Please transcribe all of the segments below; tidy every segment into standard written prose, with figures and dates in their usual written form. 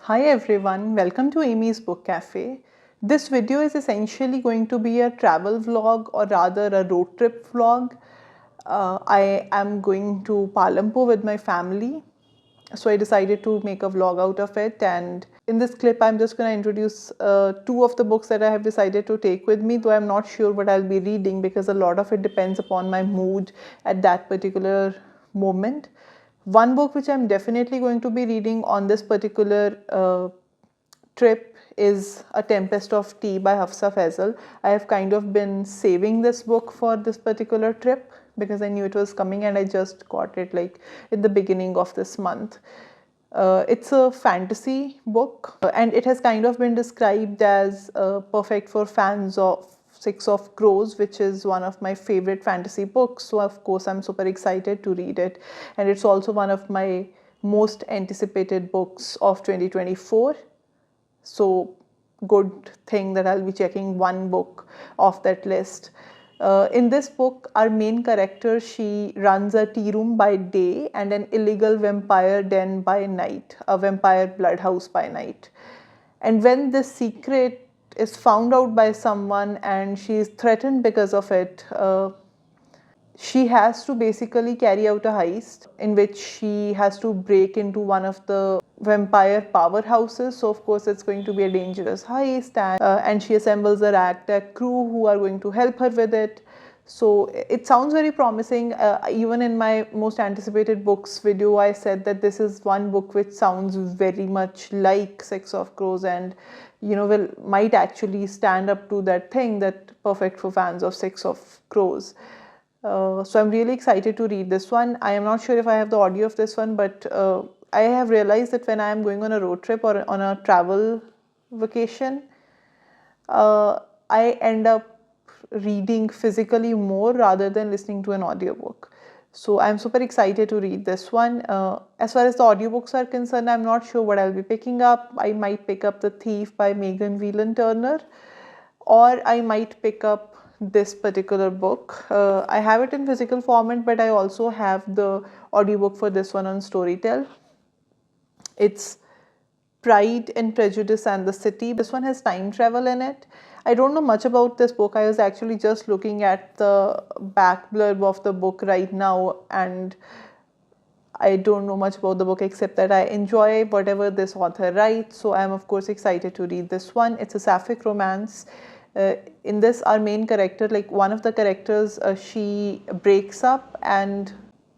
Hi everyone, welcome to Amy's Book Cafe. This video is essentially going to be a travel vlog or rather a road trip vlog. I am going to Palampur with my family, so I decided to make a vlog out of it. And in this clip, I'm just going to introduce two of the books that I have decided to take with me, though I'm not sure what I'll be reading because a lot of it depends upon my mood at that particular moment. One book which I'm definitely going to be reading on this particular trip is A Tempest of Tea by Hafsa Faisal. I have kind of been saving this book for this particular trip because I knew it was coming and I just got it like in the beginning of this month. It's a fantasy book and it has kind of been described as perfect for fans of Six of Crows, which is one of my favorite fantasy books. So of course I'm super excited to read it, and it's also one of my most anticipated books of 2024. So good thing that I'll be checking one book off that list. In this book, our main character, she runs a tea room by day and an illegal vampire den by night, a vampire bloodhouse by night. And when this secret is found out by someone and she is threatened because of it, she has to basically carry out a heist in which she has to break into one of the vampire powerhouses. So of course it's going to be a dangerous heist, and she assembles a ragtag crew who are going to help her with it. So it sounds very promising. Even in my most anticipated books video, I said that this is one book which sounds very much like Six of Crows, and might actually stand up to that thing that perfect for fans of Six of Crows. So I'm really excited to read this one. I am not sure if I have the audio of this one, but I have realized that when I am going on a road trip or on a travel vacation, I end up reading physically more rather than listening to an audiobook. So I'm super excited to read this one. As far as the audiobooks are concerned, I'm not sure what I'll be picking up. I might pick up The Thief by Megan Whelan Turner, or I might pick up this particular book. I have it in physical format, but I also have the audiobook for this one on Storytel. It's Pride and Prejudice and the City. This one has time travel in it. I don't know much about this book. I was actually just looking at the back blurb of the book right now, and I don't know much about the book except that I enjoy whatever this author writes. So I'm of course excited to read this one. It's a sapphic romance. In this, our main character, like one of the characters, she breaks up, and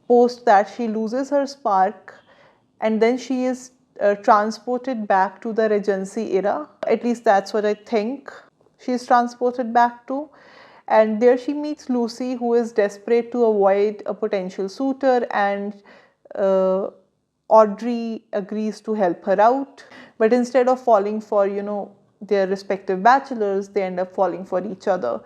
post that she loses her spark, and then she is transported back to the Regency era. At least that's what I think she is transported back to. And there she meets Lucy, who is desperate to avoid a potential suitor, and Audrey agrees to help her out. But instead of falling for, their respective bachelors, they end up falling for each other.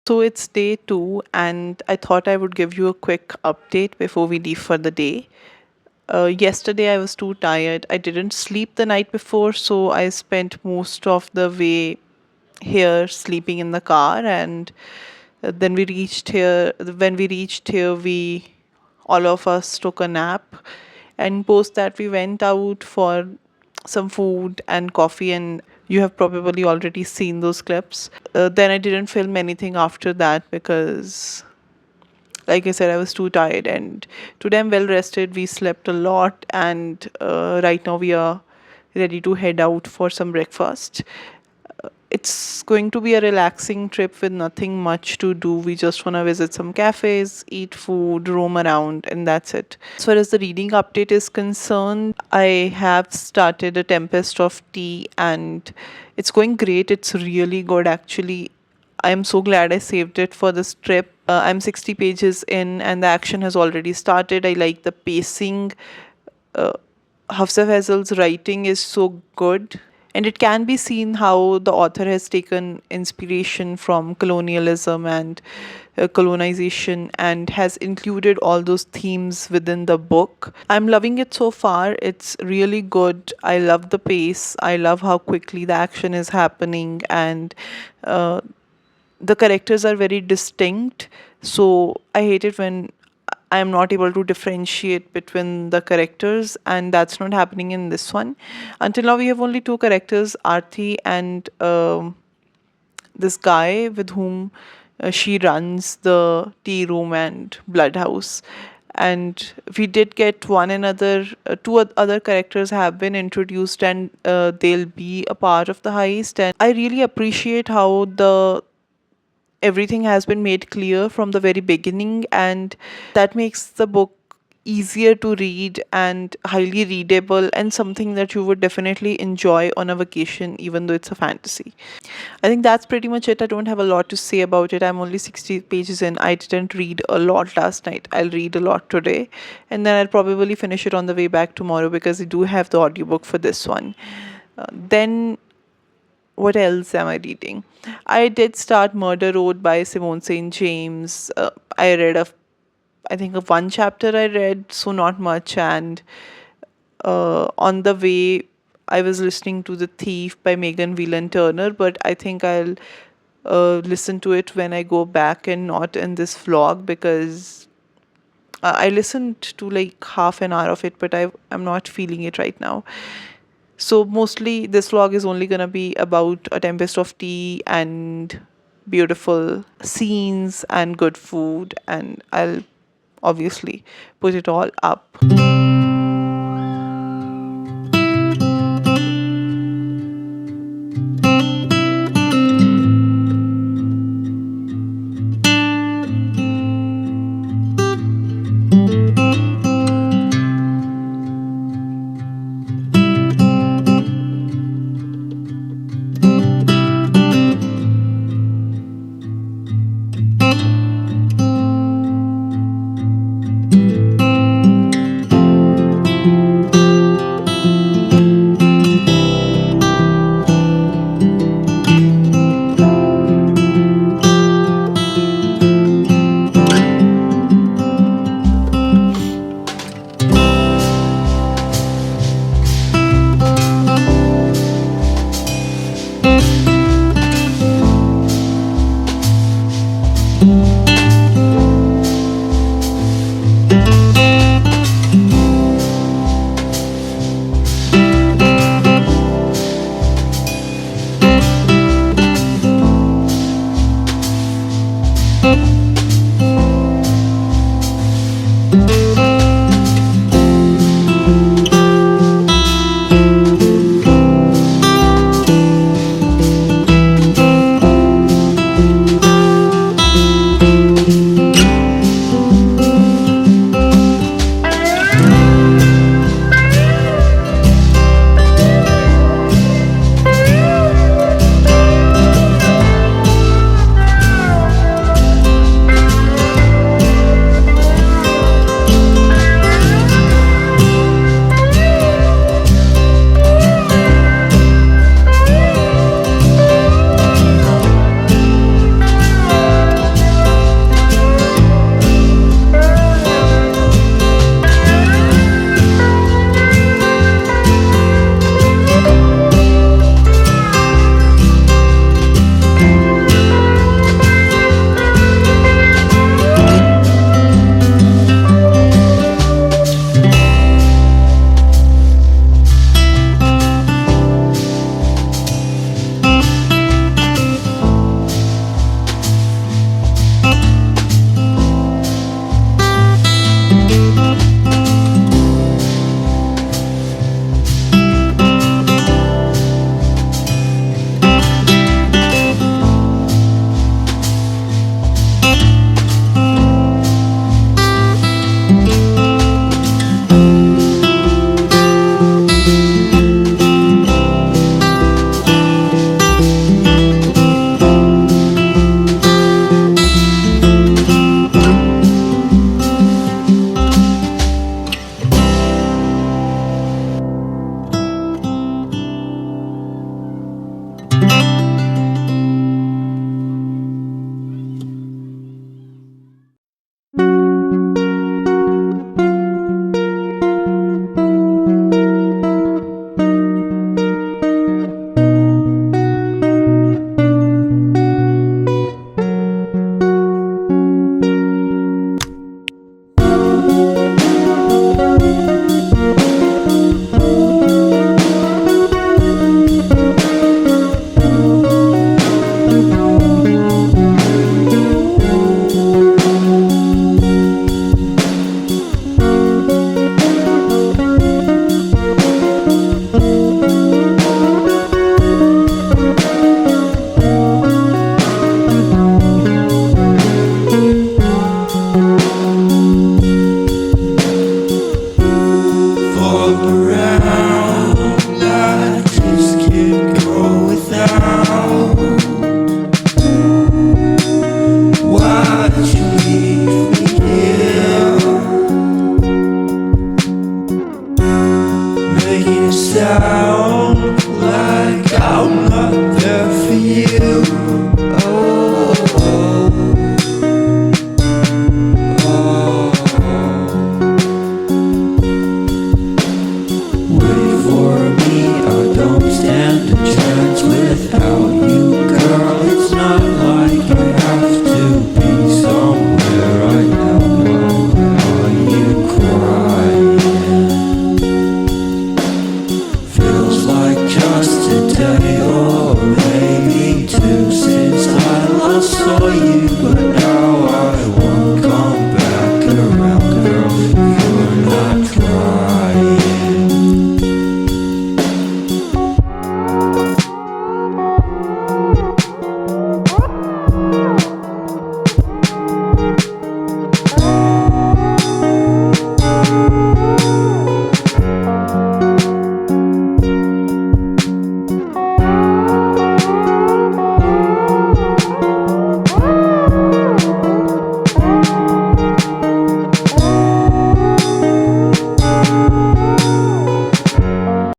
So it's day 2, and I thought I would give you a quick update before we leave for the day. Yesterday I was too tired. I didn't sleep the night before, so I spent most of the way here sleeping in the car, and then we reached here. When we reached here, we all of us took a nap, and post that we went out for some food and coffee, and you have probably already seen those clips. Then I didn't film anything after that because, like I said, I was too tired, and today I'm well rested. We slept a lot, and right now we are ready to head out for some breakfast. It's going to be a relaxing trip with nothing much to do. We just want to visit some cafes, eat food, roam around, and that's it. As far as the reading update is concerned, I have started A Tempest of Tea, and it's going great. It's really good, actually. I'm so glad I saved it for this trip. I'm 60 pages in, and the action has already started. I like the pacing. Uh, Hafsa Faisal's writing is so good, and it can be seen how the author has taken inspiration from colonialism and colonization and has included all those themes within the book. I'm loving it so far. It's really good. I love the pace. I love how quickly the action is happening, and uh, the characters are very distinct. So I hate it when I am not able to differentiate between the characters, and that's not happening in this one. Until now, we have only two characters, Arthi and this guy with whom she runs the tea room and blood house. And we did get one another, other characters have been introduced, and they'll be a part of the heist. And I really appreciate how the everything has been made clear from the very beginning, and that makes the book easier to read and highly readable, and something that you would definitely enjoy on a vacation, even though it's a fantasy. I think that's pretty much it. I don't have a lot to say about it. I'm only 60 pages in. I didn't read a lot last night. I'll read a lot today, and then I'll probably finish it on the way back tomorrow because I do have the audiobook for this one. Then what else am I reading? I did start Murder Road by Simone St. James. I read I think of one chapter I read, so not much. And on the way, I was listening to The Thief by Megan Whelan Turner, but I think I'll listen to it when I go back and not in this vlog because I listened to like half an hour of it, but I'm not feeling it right now. So mostly this vlog is only gonna be about A Tempest of Tea and beautiful scenes and good food, and I'll obviously put it all up. make it sound like I'm not there for you. Oh, oh, oh. Wait for me, I don't stand a chance without you, girl. It's not like I have to be somewhere right now. Are you crying? Feels like just a day or maybe two since I last saw you, but now I won't come back around, girl. You're not crying.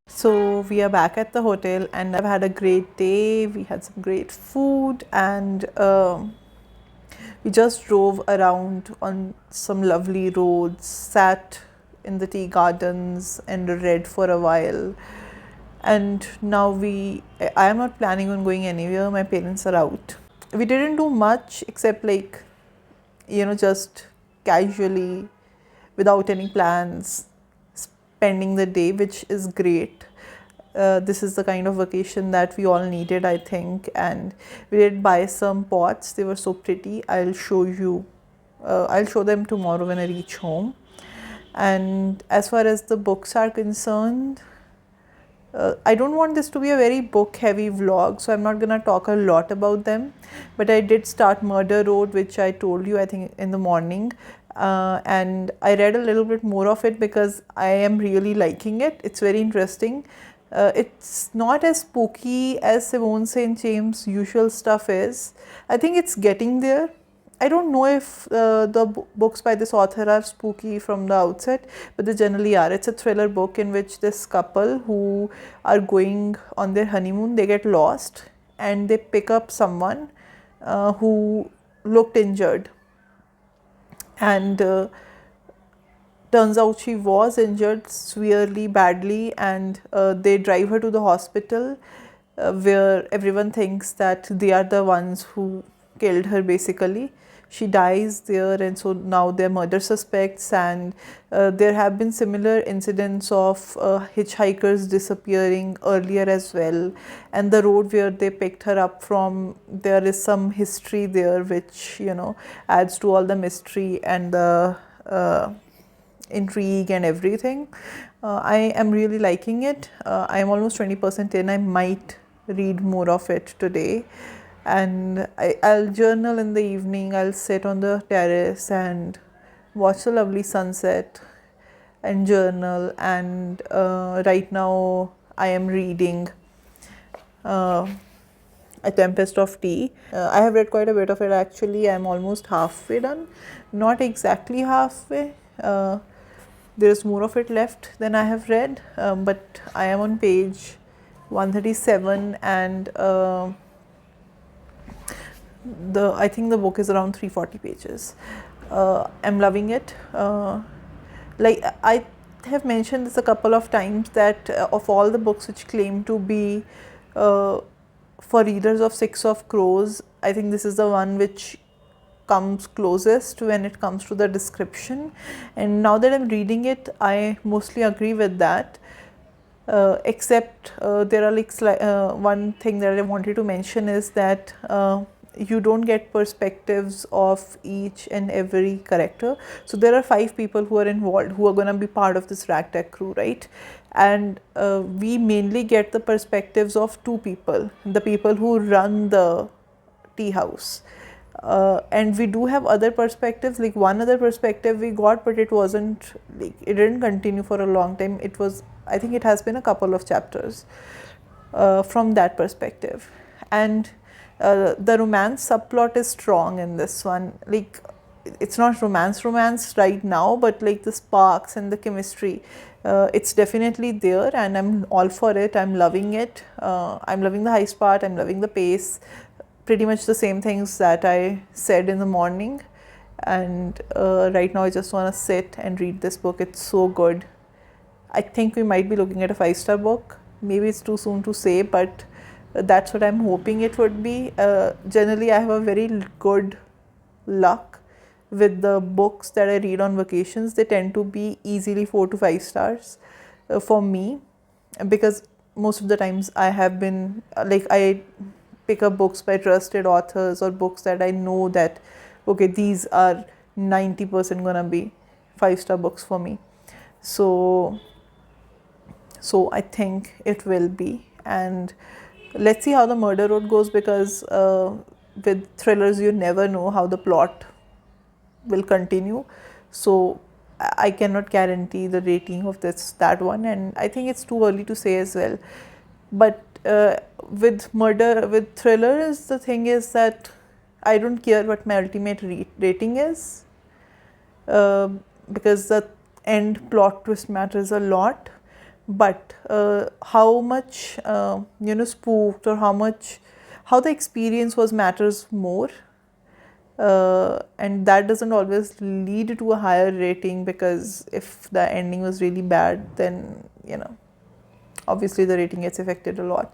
So we are back at the hotel and I've had a great day. We had some great food and we just drove around on some lovely roads, sat in the tea gardens and read for a while. And now I am not planning on going anywhere. My parents are out. We didn't do much except just casually, without any plans, spending the day, which is great. This is the kind of vacation that we all needed, I think. And we did buy some pots. They were so pretty. I'll show you. I'll show them tomorrow when I reach home. And as far as the books are concerned, I don't want this to be a very book heavy vlog, so I'm not gonna talk a lot about them, but I did start Murder Road, which I told you I think in the morning, and I read a little bit more of it because I am really liking it. It's very interesting. It's not as spooky as Simone St. James' usual stuff is. I think it's getting there. I don't know if the books by this author are spooky from the outset, but they generally are. It's a thriller book in which this couple who are going on their honeymoon, they get lost and they pick up someone who looked injured. And turns out she was injured severely, badly, and they drive her to the hospital where everyone thinks that they are the ones who killed her basically. She dies there, and so now they're murder suspects, and there have been similar incidents of hitchhikers disappearing earlier as well. And the road where they picked her up from, there is some history there which adds to all the mystery and the intrigue and everything. I am really liking it. I am almost 20% in. I might read more of it today. And I'll journal in the evening. I'll sit on the terrace and watch the lovely sunset and journal. And right now I am reading A Tempest of Tea. I have read quite a bit of it actually. I'm almost halfway done. Not exactly halfway. There's more of it left than I have read. But I am on page 137 and I think the book is around 340 pages. I'm loving it. Like I have mentioned this a couple of times that of all the books which claim to be for readers of Six of Crows, I think this is the one which comes closest when it comes to the description. And now that I'm reading it, I mostly agree with that. Except there are one thing that I wanted to mention is that you don't get perspectives of each and every character. So there are 5 people who are involved, who are going to be part of this ragtag crew, right? And we mainly get the perspectives of 2 people, the people who run the tea house. And we do have other perspectives, like one other perspective we got, but it wasn't, like, it didn't continue for a long time. It was, I think it has been a couple of chapters from that perspective. And the romance subplot is strong in this one. Like, it's not romance right now, but like the sparks and the chemistry, it's definitely there, and I'm all for it. I'm loving it. I'm loving the heist part. I'm loving the pace. Pretty much the same things that I said in the morning. And right now I just want to sit and read this book. It's so good. I think we might be looking at a 5-star book. Maybe it's too soon to say, but that's what I'm hoping it would be. Generally, I have a very good luck with the books that I read on vacations. They tend to be easily 4 to 5 stars for me, because most of the times I have been like, I pick up books by trusted authors, or books that I know that okay, these are 90% gonna be 5-star books for me. So I think it will be. And let's see how the murder road goes, because with thrillers you never know how the plot will continue. So I cannot guarantee the rating of that one, and I think it's too early to say as well. But with thrillers, the thing is that I don't care what my ultimate rating is, because the end plot twist matters a lot. But how much spooked, or how the experience was, matters more. And that doesn't always lead to a higher rating, because if the ending was really bad, then obviously the rating gets affected a lot.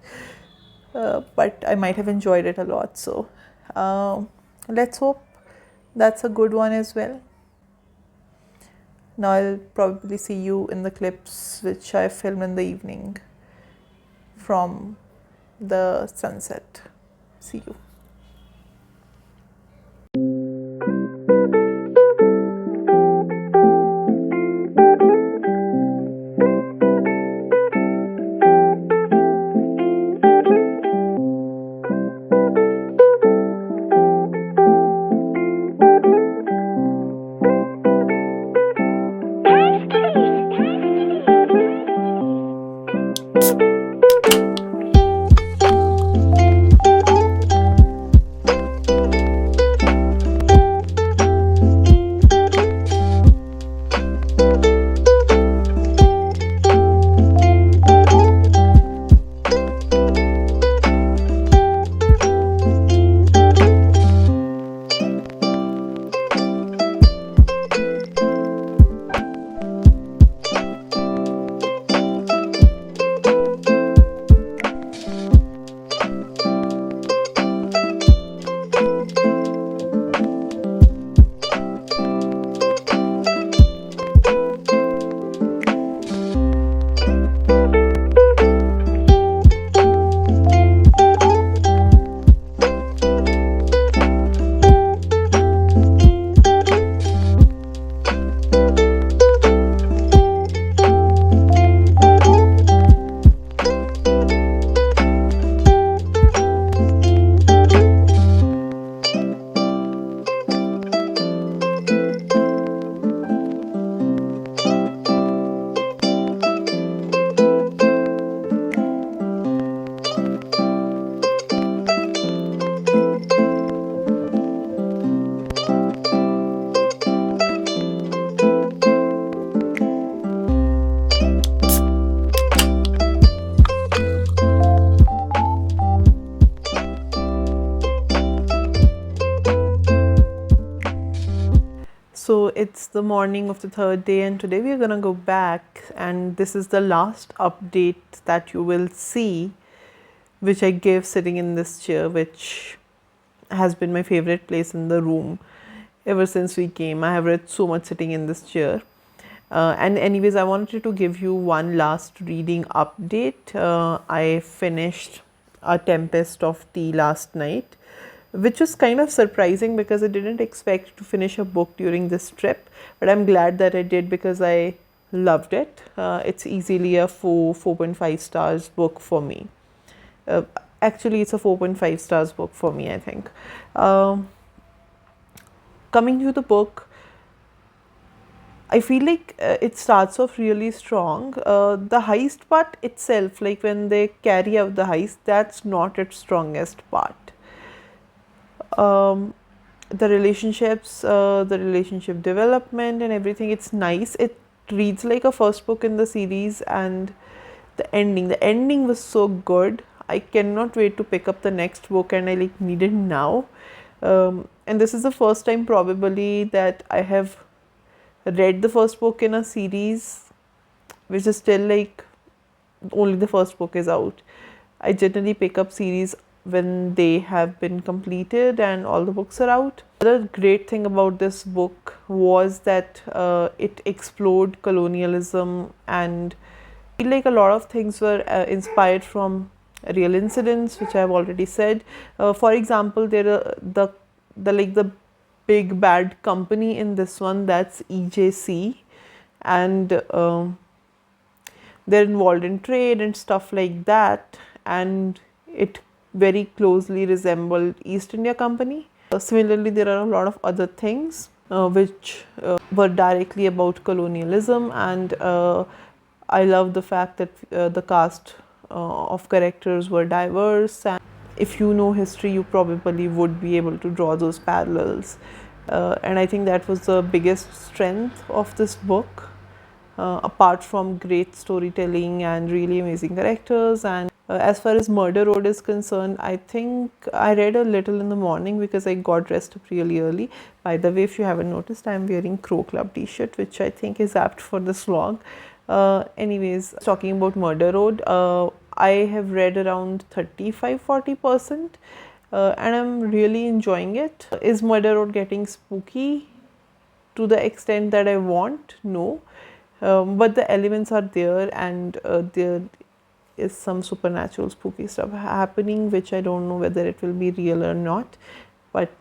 But I might have enjoyed it a lot, so let's hope that's a good one as well. Now I'll probably see you in the clips which I filmed in the evening from the sunset. See you. So it's the morning of the third day, and today we are going to go back, and this is the last update that you will see, which I gave sitting in this chair, which has been my favorite place in the room ever since we came. I have read so much sitting in this chair. And anyways, I wanted to give you one last reading update. I finished A Tempest of Tea last night, which was kind of surprising because I didn't expect to finish a book during this trip, but I'm glad that I did because I loved it. It's easily a 4.5 stars book for me. Actually, it's a 4.5 stars book for me, I think. Coming to the book, I feel like it starts off really strong. The heist part itself, like when they carry out the heist, that's not its strongest part. the relationships, the relationship development and everything, it's nice. It reads like a first book in the series. And the ending was so good. I cannot wait to pick up the next book, and I like need it now. And this is the first time probably that I have read the first book in a series, which is still like only the first book is out. I generally pick up series when they have been completed and all the books are out. The great thing about this book was that it explored colonialism, and I feel like a lot of things were inspired from real incidents, which I have already said. For example, there are the big bad company in this one, that's EJC, and they're involved in trade and stuff like that, and it very closely resembled East India Company. Similarly, there are a lot of other things which were directly about colonialism, and I love the fact that the cast of characters were diverse. And if you know history, you probably would be able to draw those parallels. And I think that was the biggest strength of this book, apart from great storytelling and really amazing characters. And as far as Murder Road is concerned, I think I read a little in the morning because I got dressed up really early. By the way, if you haven't noticed, I'm wearing Crow Club t-shirt, which I think is apt for this vlog. Anyways, talking about Murder Road, I have read around 35-40%, and I'm really enjoying it. Is Murder Road getting spooky to the extent that I want? No. But the elements are there, and there is some supernatural spooky stuff happening, which I don't know whether it will be real or not. But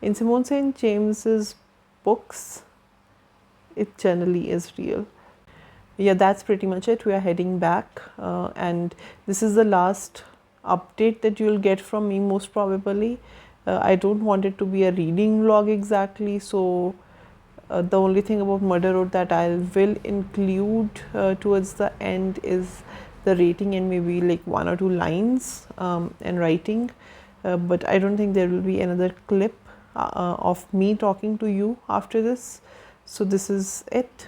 in Simone St. James's books, it generally is real. Yeah, that's pretty much it. We are heading back, and this is the last update that you'll get from me most probably. I don't want it to be a reading vlog exactly, so the only thing about Murder Road that I will include towards the end is the rating and maybe like 1 or 2 lines and writing, but I don't think there will be another clip of me talking to you after this. So this is it.